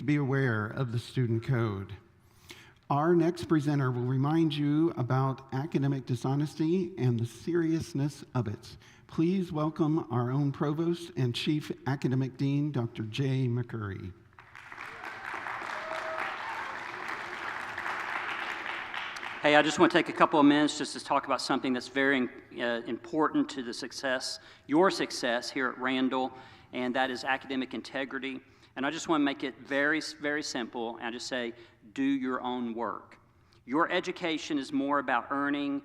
be aware of the student code. Our next presenter will remind you about academic dishonesty and the seriousness of it. Please welcome our own Provost and Chief Academic Dean, Dr. Jay McCurry. Hey, I just want to take a couple of minutes just to talk about something that's very important to the success, your success here at Randall, and that is academic integrity. And I just want to make it very, very simple and just say, do your own work. Your education is more about earning,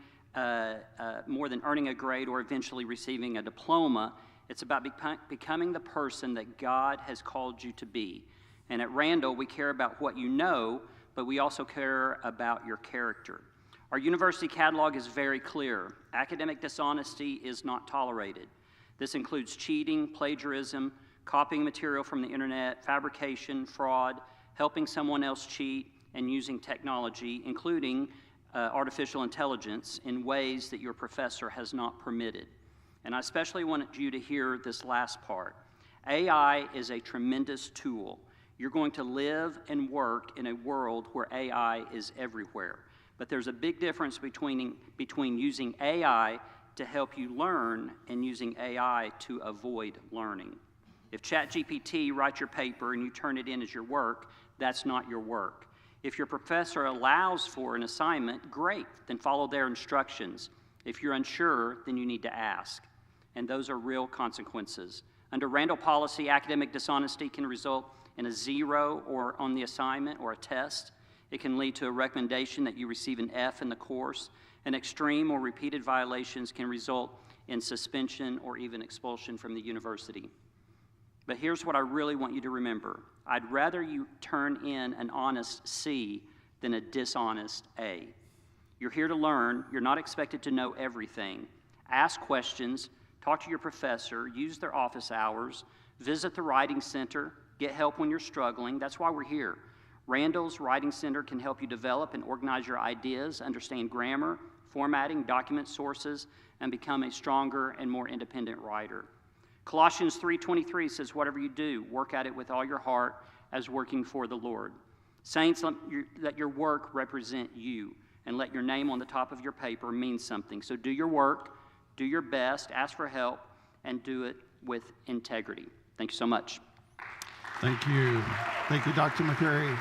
more than earning a grade or eventually receiving a diploma. It's about becoming the person that God has called you to be. And at Randall, we care about what you know, but we also care about your character. Our university catalog is very clear. Academic dishonesty is not tolerated. This includes cheating, plagiarism, copying material from the internet, fabrication, fraud, helping someone else cheat, and using technology, including artificial intelligence, in ways that your professor has not permitted. And I especially wanted you to hear this last part. AI is a tremendous tool. You're going to live and work in a world where AI is everywhere. But there's a big difference between using AI to help you learn and using AI to avoid learning. If ChatGPT writes your paper and you turn it in as your work, that's not your work. If your professor allows for an assignment, great, then follow their instructions. If you're unsure, then you need to ask. And those are real consequences. Under Randall policy, academic dishonesty can result in a 0 or on the assignment or a test. It can lead to a recommendation that you receive an F in the course. And extreme or repeated violations can result in suspension or even expulsion from the university. But here's what I really want you to remember. I'd rather you turn in an honest C than a dishonest A. You're here to learn. You're not expected to know everything. Ask questions, talk to your professor, use their office hours, visit the Writing Center, get help when you're struggling. That's why we're here. Randall's Writing Center can help you develop and organize your ideas, understand grammar, formatting, document sources, and become a stronger and more independent writer. Colossians 3:23 says, whatever you do, work at it with all your heart as working for the Lord. Saints, let your work represent you, and let your name on the top of your paper mean something. So do your work, do your best, ask for help, and do it with integrity. Thank you so much. Thank you. Thank you, Dr. McCurry.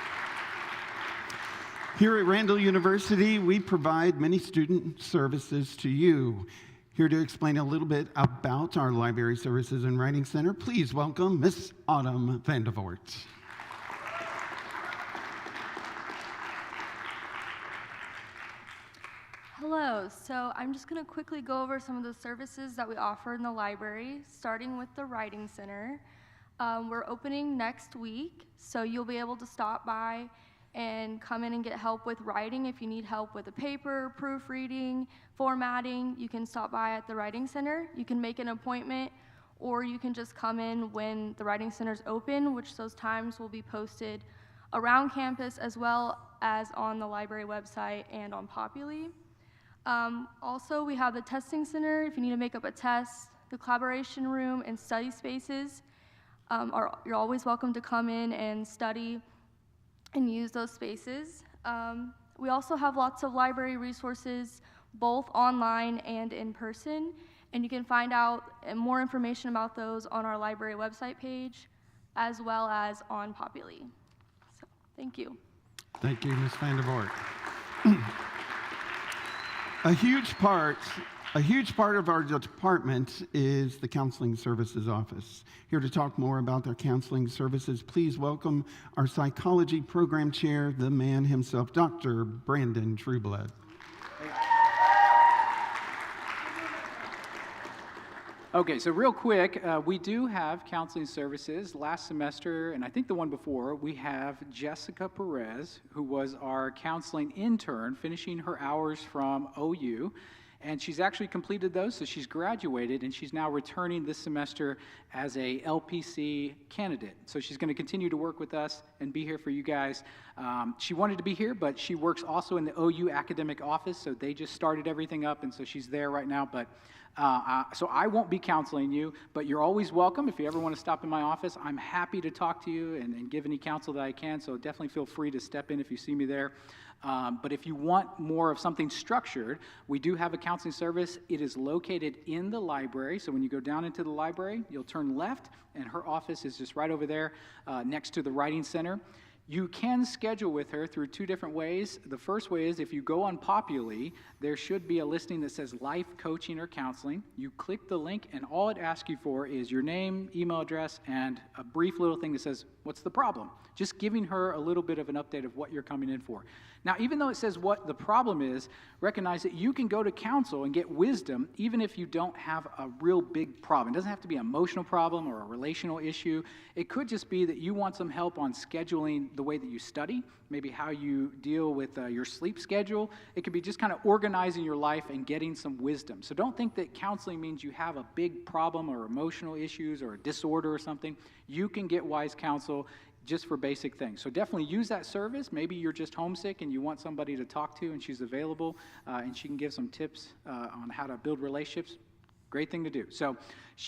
Here at Randall University, we provide many student services to you. Here to explain a little bit about our Library Services and Writing Center, please welcome Miss Autumn Vandervoort. Hello, so I'm just going to quickly go over some of the services that we offer in the library, starting with the Writing Center. We're opening next week, so you'll be able to stop by and come in and get help with writing. If you need help with a paper, proofreading, formatting, you can stop by at the Writing Center. You can make an appointment, or you can just come in when the Writing Center's open, which those times will be posted around campus as well as on the library website and on Populi. Also, we have the Testing Center if you need to make up a test, the Collaboration Room, and study spaces. You're always welcome to come in and study and use those spaces. We also have lots of library resources, both online and in person, and you can find out more information about those on our library website page, as well as on Populi. So, thank you. Thank you, Ms. Vandervoort. A huge part of our department is the Counseling Services Office. Here to talk more about their counseling services, please welcome our Psychology Program Chair, the man himself, Dr. Brandon Trueblood. Okay, so real quick, we do have counseling services. Last semester, and I think the one before, we have Jessica Perez, who was our counseling intern, finishing her hours from OU. And she's actually completed those, so she's graduated, and she's now returning this semester as a LPC candidate. So she's going to continue to work with us and be here for you guys. She wanted to be here, but she works also in the OU academic office, so they just started everything up, and so she's there right now. But So I won't be counseling you, but you're always welcome. If you ever want to stop in my office, I'm happy to talk to you and give any counsel that I can, so definitely feel free to step in if you see me there. But if you want more of something structured, we do have a counseling service. It is located in the library, so when you go down into the library, you'll turn left, and her office is just right over there next to the Writing Center. You can schedule with her through two different ways. The first way is if you go on Populi, there should be a listing that says life coaching or counseling. You click the link, and all it asks you for is your name, email address, and a brief little thing that says, what's the problem? Just giving her a little bit of an update of what you're coming in for. Now, even though it says what the problem is, recognize that you can go to counsel and get wisdom even if you don't have a real big problem. It doesn't have to be an emotional problem or a relational issue. It could just be that you want some help on scheduling the way that you study, maybe how you deal with your sleep schedule. It could be just kind of organizing your life and getting some wisdom. So don't think that counseling means you have a big problem or emotional issues or a disorder or something. You can get wise counsel just for basic things. So definitely use that service. Maybe you're just homesick and you want somebody to talk to, and she's available, and she can give some tips on how to build relationships. Great thing to do. So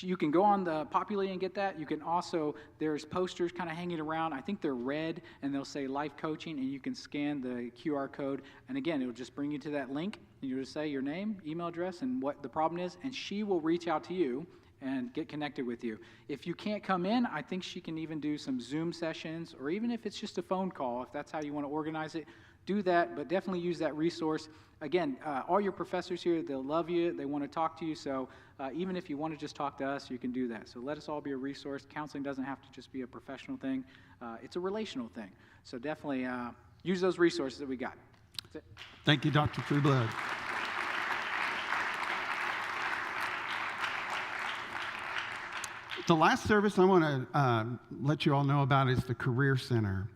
you can go on the Populi and get that. You can also, there's posters kind of hanging around. I think they're red, and they'll say life coaching, and you can scan the QR code. And again, it'll just bring you to that link. And you'll just say your name, email address, and what the problem is, and she will reach out to you and get connected with you. If you can't come in, I think she can even do some Zoom sessions, or even if it's just a phone call, if that's how you want to organize it, do that, but definitely use that resource. Again, all your professors here, they'll love you, they want to talk to you, so even if you want to just talk to us, you can do that. So let us all be a resource. Counseling doesn't have to just be a professional thing. It's a relational thing. So definitely use those resources that we got. That's it. Thank you, Dr. Trueblood. The last service I want to let you all know about is the Career Center.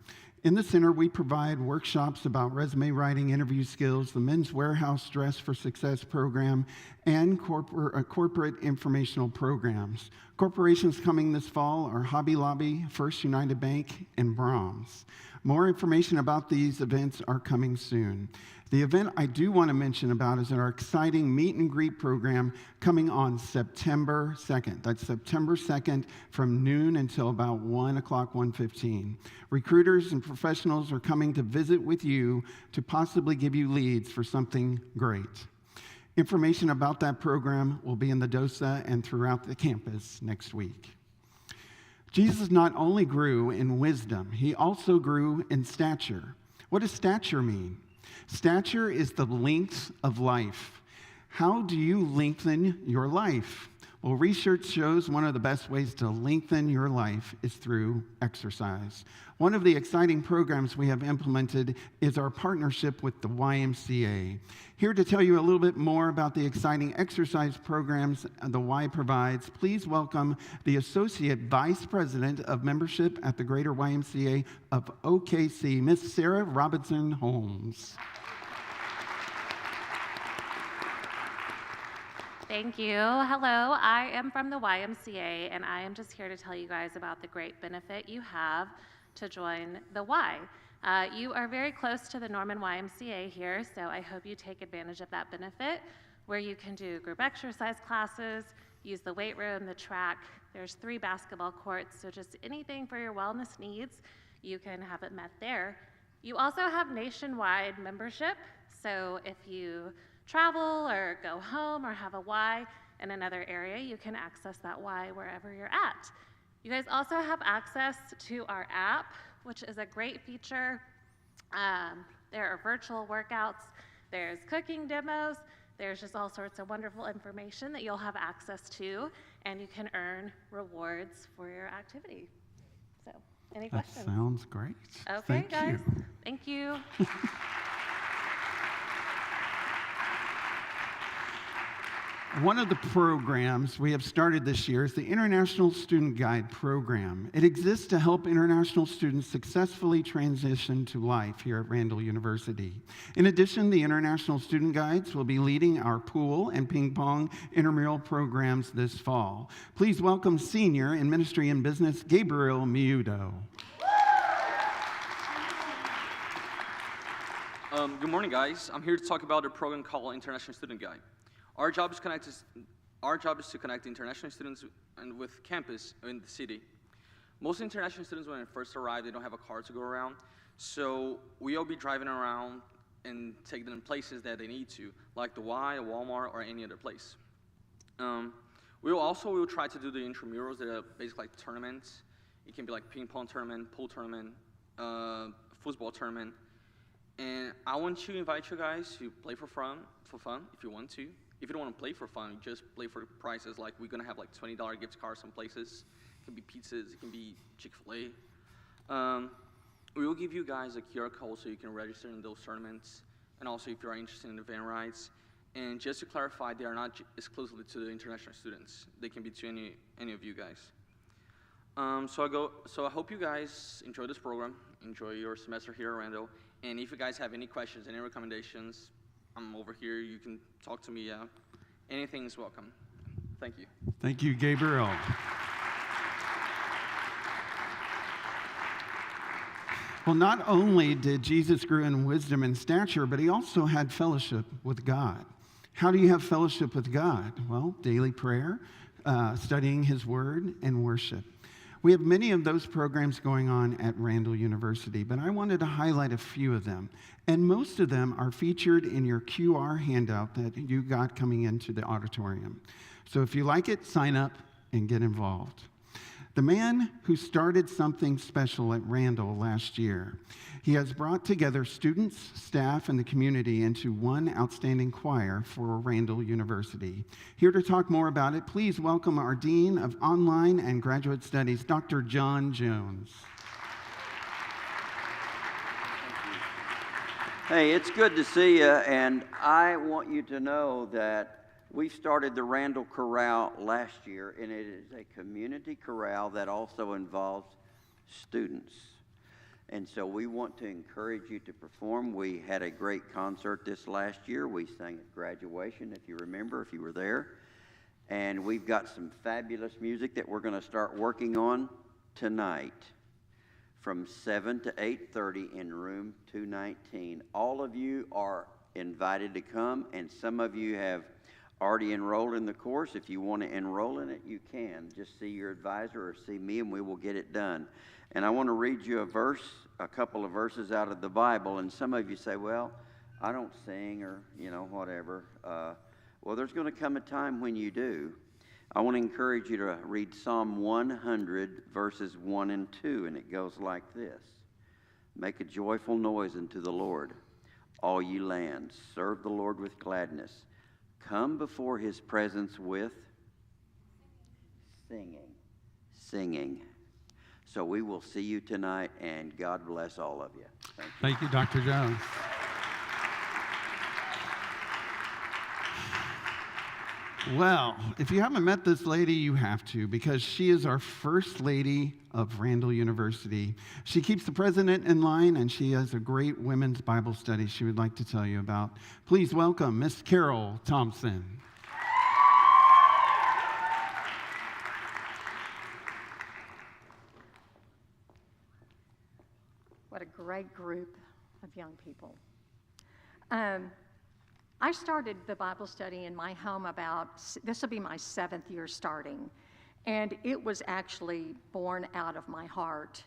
In the center, we provide workshops about resume writing, interview skills, the Men's Warehouse Dress for Success program, and corporate informational programs. Corporations coming this fall are Hobby Lobby, First United Bank, and Brahms. More information about these events are coming soon. The event I do want to mention about is our exciting meet and greet program coming on September 2nd. That's September 2nd from noon until about 1 o'clock, 1:15. Recruiters and professionals are coming to visit with you to possibly give you leads for something great. Information about that program will be in the DOSA and throughout the campus next week. Jesus not only grew in wisdom, he also grew in stature. What does stature mean? Stature is the length of life. How do you lengthen your life? Well, research shows one of the best ways to lengthen your life is through exercise. One of the exciting programs we have implemented is our partnership with the YMCA. Here to tell you a little bit more about the exciting exercise programs the Y provides, please welcome the Associate Vice President of Membership at the Greater YMCA of OKC, Miss Sarah Robinson Holmes. Thank you. Hello, I am from the YMCA, and I am just here to tell you guys about the great benefit you have to join the Y. You are very close to the Norman YMCA here, so I hope you take advantage of that benefit, where you can do group exercise classes, use the weight room, the track. There's 3 basketball courts, so just anything for your wellness needs, you can have it met there. You also have nationwide membership, so if you travel or go home or have a Y in another area, you can access that Y wherever you're at. You guys also have access to our app, which is a great feature. There are virtual workouts, there's cooking demos, there's just all sorts of wonderful information that you'll have access to, and you can earn rewards for your activity. So, any questions? That sounds great. Okay, Thank guys. you. Thank you. One of the programs we have started this year is the International Student Guide program. It exists to help international students successfully transition to life here at Randall University. In addition, the International Student Guides will be leading our pool and ping pong intramural programs this fall. Please welcome Senior in Ministry and Business, Gabriel Miudo. Good morning, guys. I'm here to talk about a program called International Student Guide. Our job is our job is to connect international students and with campus in the city. Most international students, when they first arrive, they don't have a car to go around. So we'll be driving around and take them places that they need to, like the Y, Walmart, or any other place. We'll try to do the intramurals that are basically like tournaments. It can be like ping pong tournament, pool tournament, football tournament. And I want to invite you guys to play for fun if you want to. If you don't want to play for fun, just play for prices. Like we're gonna have like $20 gift cards some places. It can be pizzas, it can be Chick-fil-A. We will give you guys a QR code so you can register in those tournaments. And also if you're interested in the van rides. And just to clarify, they are not exclusively to the international students. They can be to any of you guys. So I hope you guys enjoy this program, enjoy your semester here at Randall. And if you guys have any questions, any recommendations, I'm over here. You can talk to me. Anything is welcome. Thank you. Thank you, Gabriel. Well, not only did Jesus grow in wisdom and stature, but he also had fellowship with God. How do you have fellowship with God? Well, daily prayer, studying his word, and worship. We have many of those programs going on at Randall University, but I wanted to highlight a few of them. And most of them are featured in your QR handout that you got coming into the auditorium. So if you like it, sign up and get involved. The man who started something special at Randall last year, he has brought together students, staff, and the community into one outstanding choir for Randall University. Here to talk more about it, please welcome our Dean of Online and Graduate Studies, Dr. John Jones. Hey, it's good to see you, and I want you to know that we started the Randall Chorale last year, and it is a community chorale that also involves students. And so we want to encourage you to perform. We had a great concert this last year. We sang at graduation, if you remember, if you were there. And we've got some fabulous music that we're going to start working on tonight from 7 to 8:30 in room 219. All of you are invited to come, and some of you have already enrolled in the course. If you want to enroll in it, you can. Just see your advisor or see me, and we will get it done. And I want to read you a couple of verses out of the Bible. And some of you say, well, I don't sing or, whatever. Well, there's going to come a time when you do. I want to encourage you to read Psalm 100, verses 1 and 2, and it goes like this. Make a joyful noise unto the Lord, all ye lands. Serve the Lord with gladness. Come before his presence with singing. So we will see you tonight, and God bless all of you. Thank you, Dr. Jones. Well, if you haven't met this lady, you have to, because she is our first lady of Randall University. She keeps the president in line, and she has a great women's Bible study she would like to tell you about. Please welcome Miss Carol Thompson. What a great group of young people. I started the Bible study in my home this will be my 7th year starting, and it was actually born out of my heart,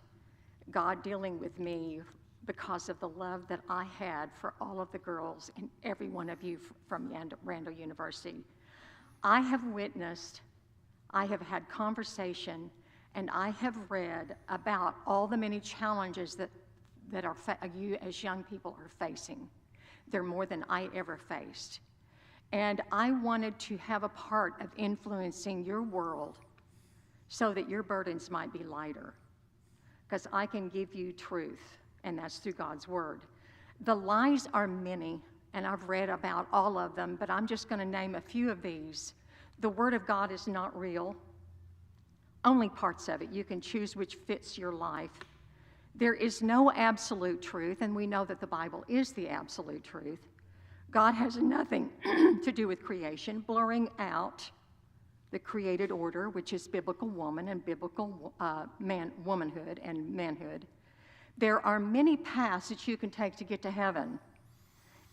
God dealing with me because of the love that I had for all of the girls and every one of you from Randall University. I have witnessed, I have had conversation, and I have read about all the many challenges that you as young people are facing. They're more than I ever faced. And I wanted to have a part of influencing your world so that your burdens might be lighter. Because I can give you truth, and that's through God's word. The lies are many, and I've read about all of them, but I'm just going to name a few of these. The word of God is not real. Only parts of it. You can choose which fits your life. There is no absolute truth, and we know that the Bible is the absolute truth. God has nothing to do with creation, blurring out the created order, which is biblical woman and biblical womanhood and manhood. There are many paths that you can take to get to heaven.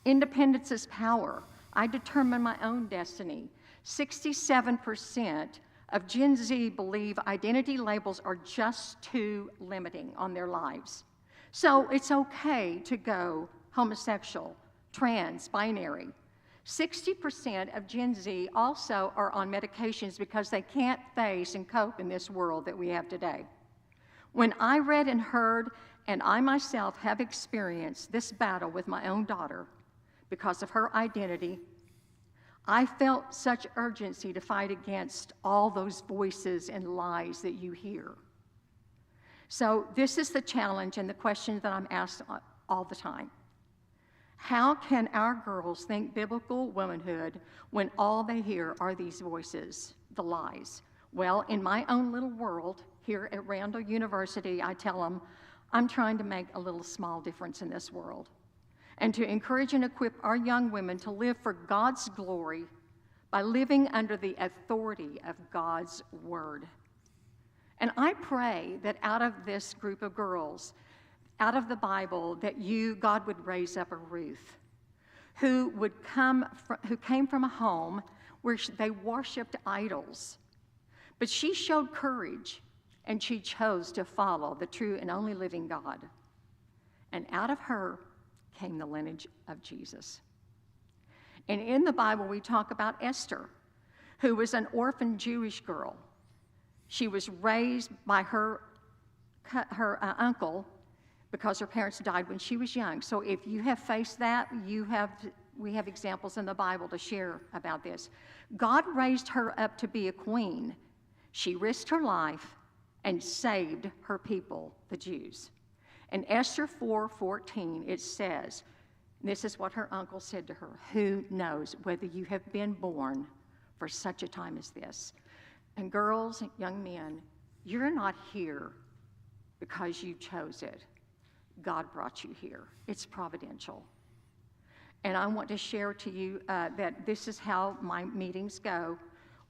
Independence is power. I determine my own destiny. 67% of Gen Z believe identity labels are just too limiting on their lives. So it's okay to go homosexual, trans, binary. 60% of Gen Z also are on medications because they can't face and cope in this world that we have today. When I read and heard, and I myself have experienced this battle with my own daughter because of her identity, I felt such urgency to fight against all those voices and lies that you hear. So this is the challenge and the question that I'm asked all the time. How can our girls think biblical womanhood when all they hear are these voices, the lies? Well, in my own little world here at Randall University, I tell them, I'm trying to make a little small difference in this world and to encourage and equip our young women to live for God's glory by living under the authority of God's word. And I pray that out of this group of girls, out of the Bible, that God would raise up a Ruth who came from a home where they worshiped idols. But she showed courage, and she chose to follow the true and only living God. And out of her came the lineage of Jesus. And in the Bible, we talk about Esther, who was an orphan Jewish girl. She was raised by her uncle because her parents died when she was young. So if you have faced that, we have examples in the Bible to share about this. God raised her up to be a queen. She risked her life and saved her people, the Jews. In Esther 4:14, it says, this is what her uncle said to her, "Who knows whether you have been born for such a time as this?" And girls, young men, you're not here because you chose it. God brought you here. It's providential. And I want to share to you that this is how my meetings go.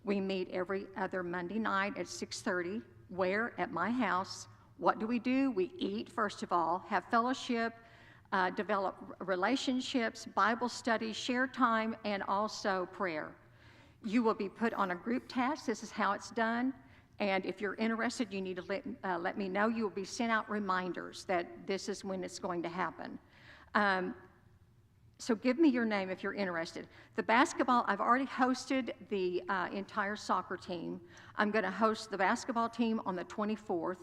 We meet every other Monday night at 6:30. Where? At my house. What do? We eat, first of all, have fellowship, develop relationships, Bible study, share time, and also prayer. You will be put on a group task. This is how it's done. And if you're interested, you need to let me know. You will be sent out reminders that this is when it's going to happen. So give me your name if you're interested. The basketball, I've already hosted the entire soccer team. I'm going to host the basketball team on the 24th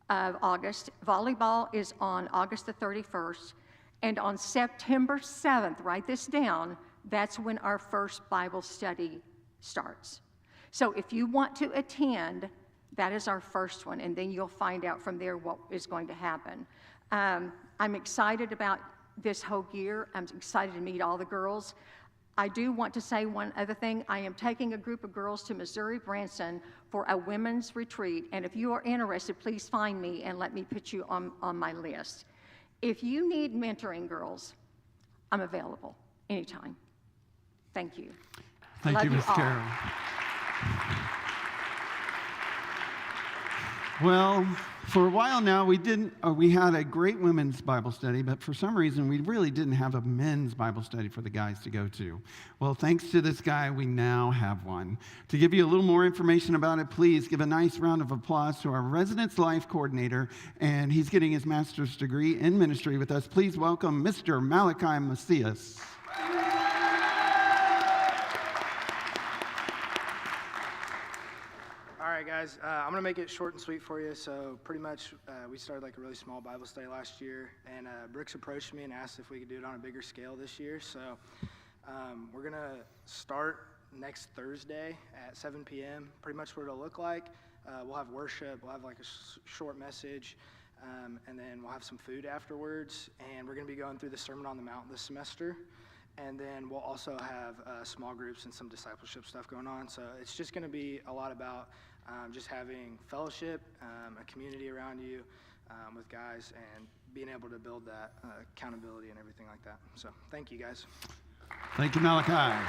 of August. Volleyball is on August the 31st. And on September 7th, write this down, that's when our first Bible study starts. So if you want to attend, that is our first one, and then you'll find out from there what is going to happen. I'm excited about this whole year. I'm excited to meet all the girls. I do want to say one other thing. I am taking a group of girls to Missouri Branson for a women's retreat, and if you are interested, please find me and let me put you on my list. If you need mentoring, girls, I'm available anytime. Thank you. Thank you, Ms. Carroll. Well, for a while now, we had a great women's Bible study, but for some reason, we really didn't have a men's Bible study for the guys to go to. Well, thanks to this guy, we now have one. To give you a little more information about it, please give a nice round of applause to our Residence Life Coordinator, and he's getting his master's degree in ministry with us. Please welcome Mr. Malachi Macias. All right, guys, I'm going to make it short and sweet for you. So pretty much we started like a really small Bible study last year, and Brooks approached me and asked if we could do it on a bigger scale this year. So we're going to start next Thursday at 7 p.m., pretty much what it'll look like. We'll have worship, we'll have like a short message, and then we'll have some food afterwards, and we're going to be going through the Sermon on the Mount this semester. And then we'll also have small groups and some discipleship stuff going on. So it's just going to be a lot about just having fellowship, a community around you with guys, and being able to build that accountability and everything like that. So thank you, guys. Thank you, Malachi.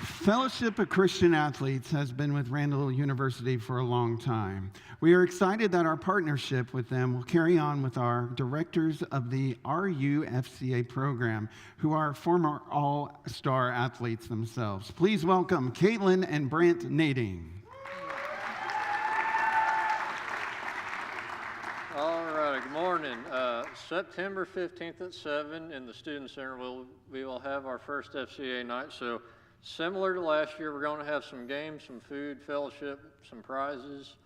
Fellowship of Christian Athletes has been with Randall University for a long time. We are excited that our partnership with them will carry on with our directors of the RUFCA program, who are former all-star athletes themselves. Please welcome Caitlin and Brant Nading. All right, good morning. September 15th at 7 in the Student Center, we will have our first FCA night. So similar to last year, we're going to have some games, some food, fellowship, some prizes.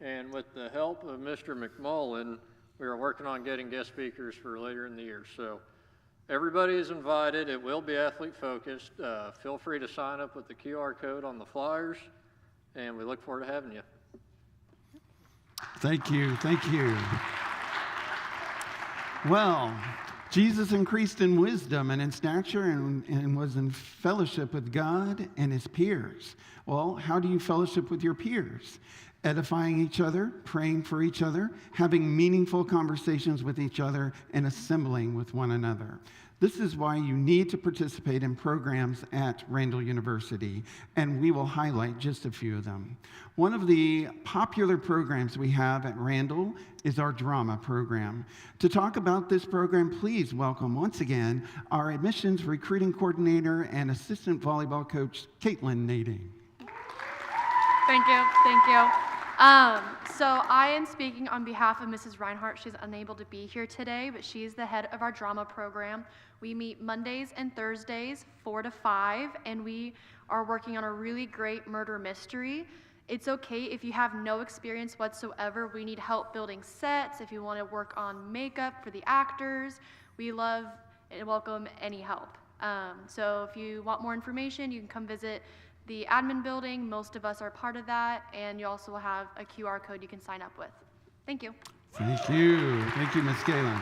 And with the help of Mr. McMullen, we are working on getting guest speakers for later in the year. So everybody is invited. It will be athlete focused. Feel free to sign up with the QR code on the flyers, and we look forward to having you. Thank you. Thank you. Well, Jesus increased in wisdom and in stature and was in fellowship with God and his peers. Well, how do you fellowship with your peers? Edifying each other, praying for each other, having meaningful conversations with each other, and assembling with one another. This is why you need to participate in programs at Randall University, and we will highlight just a few of them. One of the popular programs we have at Randall is our drama program. To talk about this program, please welcome once again our admissions recruiting coordinator and assistant volleyball coach, Caitlin Nading. Thank you. So I am speaking on behalf of Mrs. Reinhardt. She's unable to be here today, but she's the head of our drama program. We meet Mondays and Thursdays, 4 to 5, and we are working on a really great murder mystery. It's okay if you have no experience whatsoever. We need help building sets. If you want to work on makeup for the actors, we love and welcome any help. So if you want more information, you can come visit the admin building. Most of us are part of that, and you also will have a QR code you can sign up with. Thank you. Thank you. Thank you, Ms. Galen.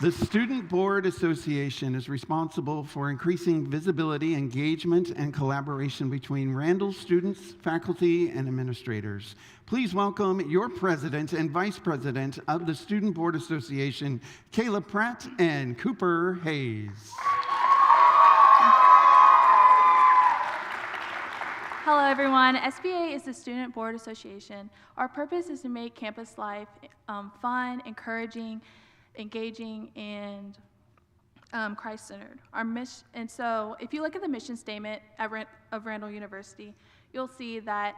The Student Board Association is responsible for increasing visibility, engagement, and collaboration between Randall students, faculty, and administrators. Please welcome your president and vice president of the Student Board Association, Kayla Pratt and Cooper Hayes. Hello everyone, SBA is the Student Board Association. Our purpose is to make campus life fun, encouraging, engaging, and Christ-centered. And so if you look at the mission statement of Randall University, you'll see that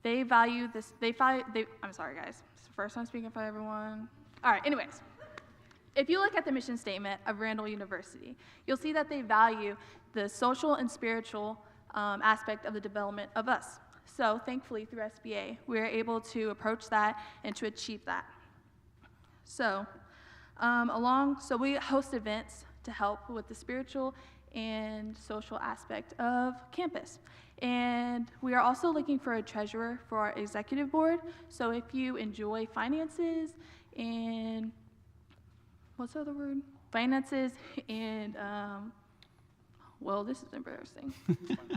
they value this, I'm sorry guys, it's the first time speaking for everyone. All right, anyways. If you look at the mission statement of Randall University, you'll see that they value the social and spiritual aspect of the development of us. So thankfully through SBA, we're able to approach that and to achieve that. So we host events to help with the spiritual and social aspect of campus. And we are also looking for a treasurer for our executive board. So if you enjoy finances and, what's the other word? Finances and, well, this is embarrassing.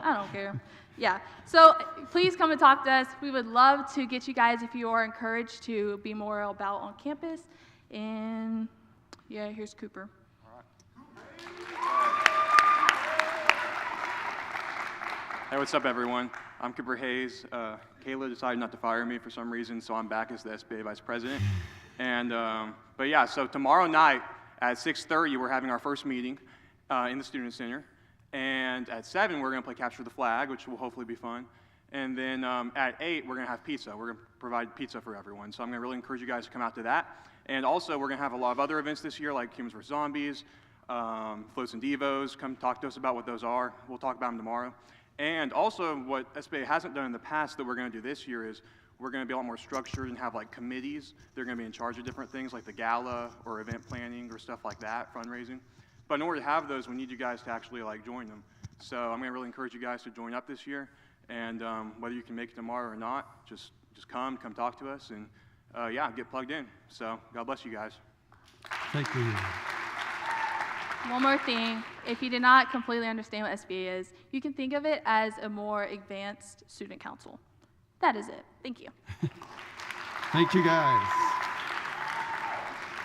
I don't care. Yeah, so please come and talk to us. We would love to get you guys, if you are encouraged, to be more about on campus. And yeah, here's Cooper. Hey, what's up, everyone? I'm Cooper Hayes. Kayla decided not to fire me for some reason, so I'm back as the SBA Vice President. And, but yeah, so tomorrow night at 6:30, we're having our first meeting in the Student Center. And at 7, we're going to play Capture the Flag, which will hopefully be fun. And then at 8, we're going to have pizza. We're going to provide pizza for everyone. So I'm going to really encourage you guys to come out to that. And also, we're going to have a lot of other events this year, like Humans vs. Zombies, Floats and Devos. Come talk to us about what those are. We'll talk about them tomorrow. And also, what SBA hasn't done in the past that we're going to do this year is we're going to be a lot more structured and have like committees. They're going to be in charge of different things like the gala or event planning or stuff like that, fundraising. But in order to have those, we need you guys to actually like join them. So I'm going to really encourage you guys to join up this year. And whether you can make it tomorrow or not, just come talk to us, and yeah, get plugged in. So God bless you guys. Thank you. One more thing, if you did not completely understand what SBA is, you can think of it as a more advanced student council. That is it. Thank you. Thank you, guys.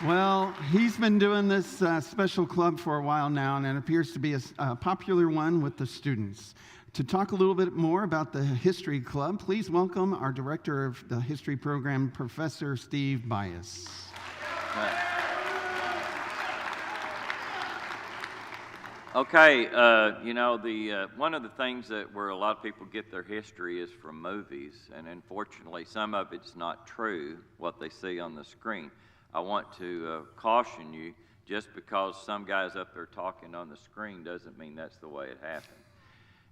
Well, he's been doing this special club for a while now, and it appears to be a popular one with the students. To talk a little bit more about the History Club, please welcome our director of the History Program, Professor Steve Bias. Okay, one of the things that where a lot of people get their history is from movies, and unfortunately, some of it's not true, what they see on the screen. I want to caution you, just because some guy's up there talking on the screen doesn't mean that's the way it happened.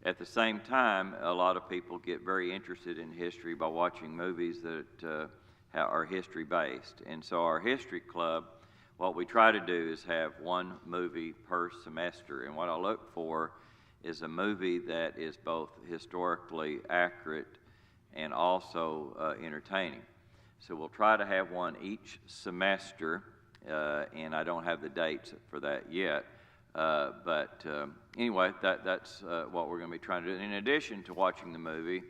At the same time, a lot of people get very interested in history by watching movies that are history-based. And so our History Club, what we try to do is have one movie per semester. And what I look for is a movie that is both historically accurate and also entertaining. So we'll try to have one each semester, and I don't have the dates for that yet. Anyway, that's what we're going to be trying to do. In addition to watching the movie,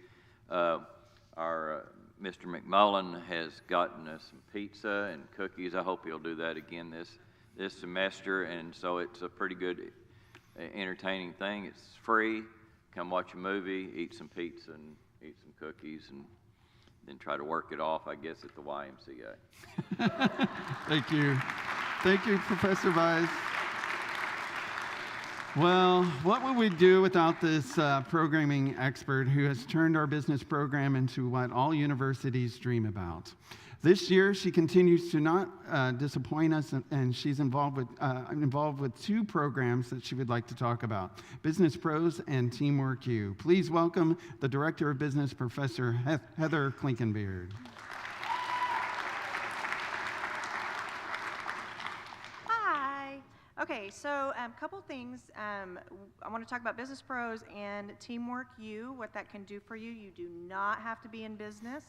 our Mr. McMullen has gotten us some pizza and cookies. I hope he'll do that again this semester. And so it's a pretty good, entertaining thing. It's free. Come watch a movie, eat some pizza, and eat some cookies, and then try to work it off, I guess, at the YMCA. Thank you. Thank you, Professor Bias. Well, what would we do without this programming expert who has turned our business program into what all universities dream about? This year, she continues to not disappoint us, and she's involved with two programs that she would like to talk about, Business Pros and Teamwork U. Please welcome the Director of Business, Professor Heather Klinkenbeard. Okay, so a couple things. I want to talk about Business Pros and Teamwork U, what that can do for you. You do not have to be in business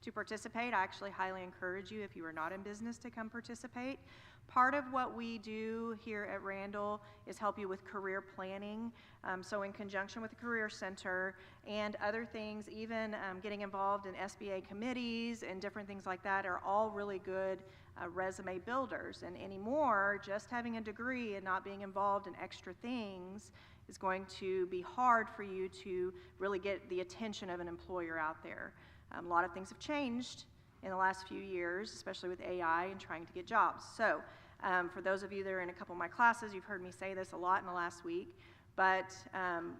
to participate. I actually highly encourage you, if you are not in business, to come participate. Part of what we do here at Randall is help you with career planning. So in conjunction with the Career Center and other things, even getting involved in SBA committees and different things like that are all really good resume builders. And anymore, just having a degree and not being involved in extra things is going to be hard for you to really get the attention of an employer out there. A lot of things have changed in the last few years, especially with AI and trying to get jobs. So for those of you that are in a couple of my classes, you've heard me say this a lot in the last week, but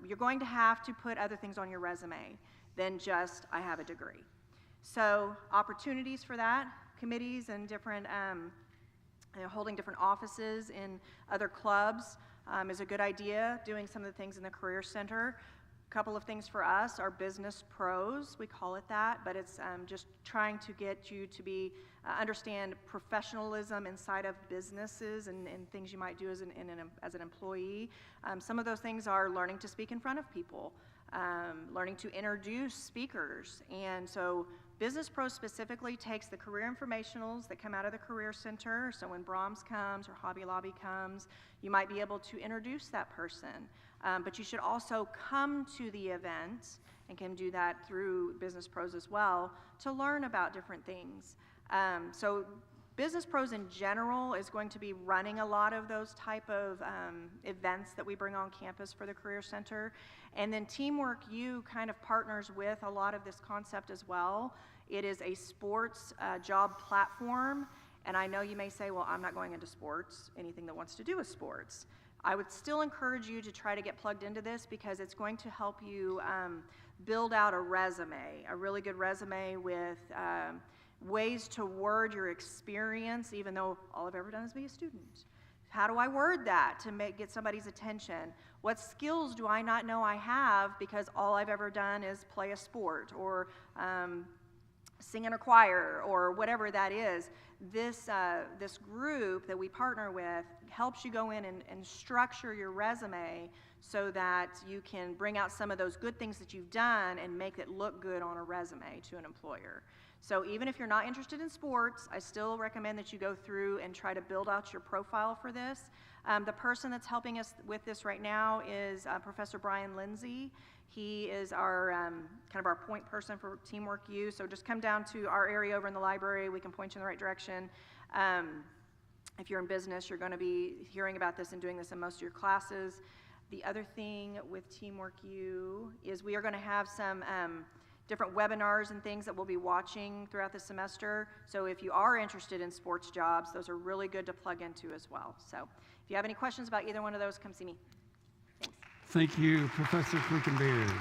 you're going to have to put other things on your resume than just, I have a degree. So opportunities for that, committees and different, holding different offices in other clubs is a good idea, doing some of the things in the Career Center. Couple of things for us are Business Pros, we call it that, but it's just trying to get you to be understand professionalism inside of businesses and things you might do as an employee. Some of those things are learning to speak in front of people, learning to introduce speakers, and so Business Pros specifically takes the career informationals that come out of the Career Center. So when Brahms comes or Hobby Lobby comes, you might be able to introduce that person. But you should also come to the event, and can do that through Business Pros as well, to learn about different things. So Business Pros in general is going to be running a lot of those type of events that we bring on campus for the Career Center. And then Teamwork U kind of partners with a lot of this concept as well. It is a sports job platform. And I know you may say, well, I'm not going into sports, anything that wants to do with sports. I would still encourage you to try to get plugged into this, because it's going to help you build out a resume, a really good resume with ways to word your experience, even though all I've ever done is be a student. How do I word that to get somebody's attention? What skills do I not know I have because all I've ever done is play a sport or sing in a choir or whatever that is? This group that we partner with helps you go in and structure your resume so that you can bring out some of those good things that you've done and make it look good on a resume to an employer. So even if you're not interested in sports, I still recommend that you go through and try to build out your profile for this. The person that's helping us with this right now is Professor Brian Lindsay. He is our kind of our point person for Teamwork U. So just come down to our area over in the library. We can point you in the right direction. If you're in business, you're going to be hearing about this and doing this in most of your classes. The other thing with Teamwork U is we are going to have some different webinars and things that we'll be watching throughout the semester. So if you are interested in sports jobs, those are really good to plug into as well. So if you have any questions about either one of those, come see me. Thanks. Thank you, Professor Flickenbeard.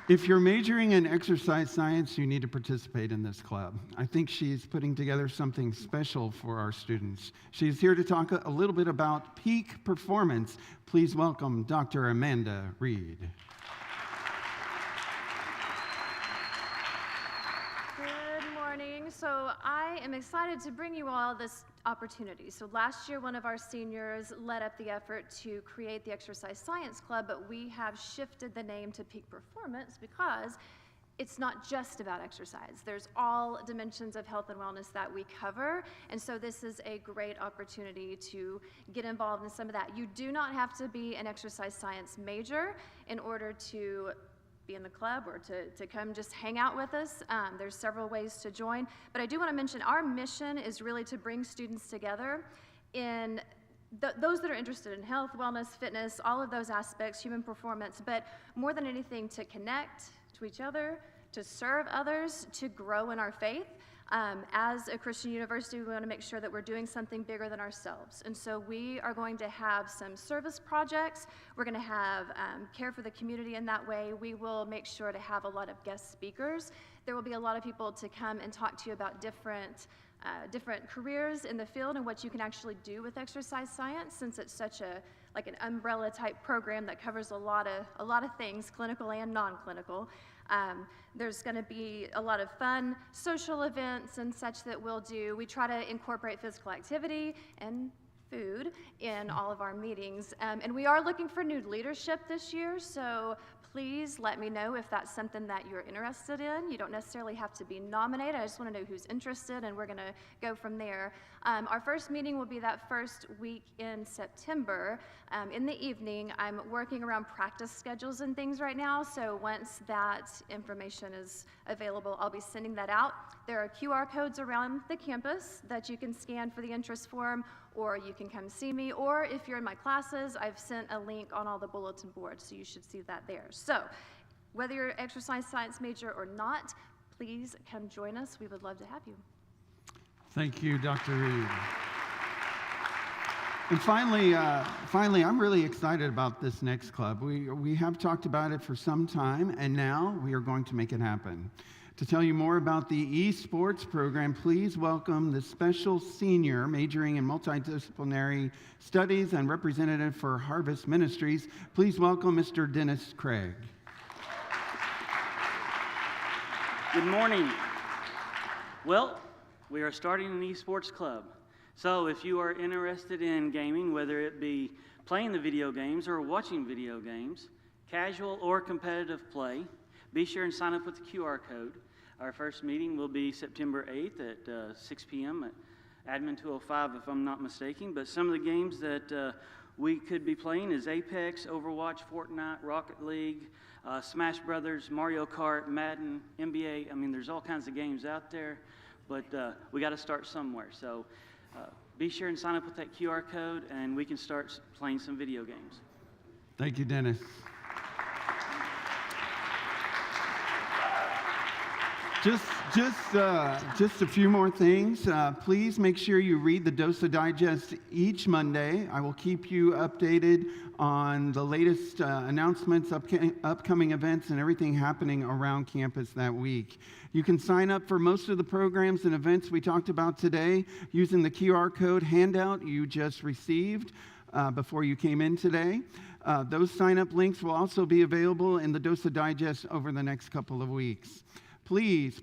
If you're majoring in exercise science, you need to participate in this club. I think she's putting together something special for our students. She's here to talk a little bit about peak performance. Please welcome Dr. Amanda Reed. Good morning. So I am excited to bring you all this opportunity. So last year, one of our seniors led up the effort to create the Exercise Science Club, but we have shifted the name to Peak Performance because it's not just about exercise. There's all dimensions of health and wellness that we cover, and so this is a great opportunity to get involved in some of that. You do not have to be an exercise science major in order to be in the club or to come just hang out with us. There's several ways to join, but I do want to mention our mission is really to bring students together in those that are interested in health, wellness, fitness, all of those aspects, human performance, but more than anything to connect to each other, to serve others, to grow in our faith. As a Christian university, we want to make sure that we're doing something bigger than ourselves. And so we are going to have some service projects. We're going to have care for the community in that way. We will make sure to have a lot of guest speakers. There will be a lot of people to come and talk to you about different careers in the field and what you can actually do with exercise science, since it's such like an umbrella type program that covers a lot of things, clinical and non-clinical. There's going to be a lot of fun social events and such that we'll do. We try to incorporate physical activity and food in all of our meetings. And we are looking for new leadership this year, so please let me know if that's something that you're interested in. You don't necessarily have to be nominated. I just want to know who's interested, and we're going to go from there. Our first meeting will be that first week in September. In the evening, I'm working around practice schedules and things right now, so once that information is available, I'll be sending that out. There are QR codes around the campus that you can scan for the interest form, or you can come see me, or if you're in my classes, I've sent a link on all the bulletin boards, so you should see that there. So whether you're an exercise science major or not, please come join us. We would love to have you. Thank you, Dr. Reed. And finally, I'm really excited about this next club. We have talked about it for some time, and now we are going to make it happen. To tell you more about the eSports program, please welcome the special senior majoring in multidisciplinary studies and representative for Harvest Ministries. Please welcome Mr. Dennis Craig. Good morning. Well, we are starting an eSports club. So if you are interested in gaming, whether it be playing the video games or watching video games, casual or competitive play, be sure and sign up with the QR code. Our first meeting will be September 8th at 6 p.m. at Admin 205, if I'm not mistaken. But some of the games that we could be playing is Apex, Overwatch, Fortnite, Rocket League, Smash Brothers, Mario Kart, Madden, NBA. I mean, there's all kinds of games out there, but we got to start somewhere. So be sure and sign up with that QR code, and we can start playing some video games. Thank you, Dennis. Just a few more things. Please make sure you read the DOSA Digest each Monday. I will keep you updated on the latest announcements, upcoming events, and everything happening around campus that week. You can sign up for most of the programs and events we talked about today using the QR code handout you just received before you came in today. Those sign-up links will also be available in the DOSA Digest over the next couple of weeks. Please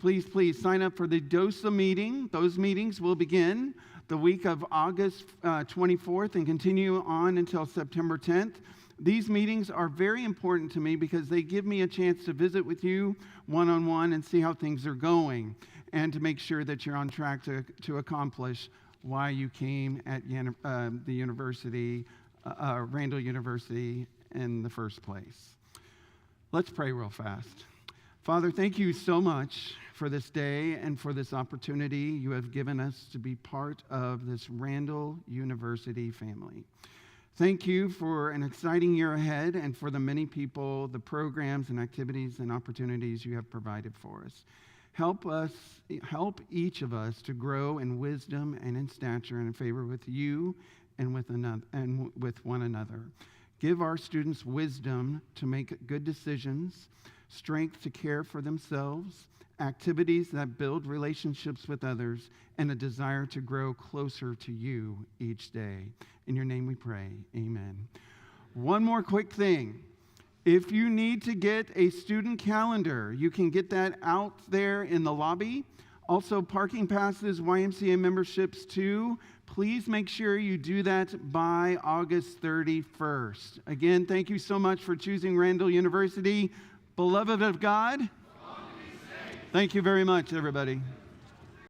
sign up for the DOSA meeting. Those meetings will begin the week of August 24th and continue on until September 10th. These meetings are very important to me because they give me a chance to visit with you one-on-one and see how things are going, and to make sure that you're on track to accomplish why you came at the university, Randall University, in the first place. Let's pray real fast. Father, thank you so much for this day and for this opportunity you have given us to be part of this Randall University family. Thank you for an exciting year ahead and for the many people, the programs and activities and opportunities you have provided for us. Help each of us to grow in wisdom and in stature and in favor with you and with one another. Give our students wisdom to make good decisions, strength to care for themselves, activities that build relationships with others, and a desire to grow closer to you each day. In your name we pray, amen. One more quick thing. If you need to get a student calendar, you can get that out there in the lobby. Also, parking passes, YMCA memberships too. Please make sure you do that by August 31st. Again, thank you so much for choosing Randall University. Beloved of God, thank you very much, everybody.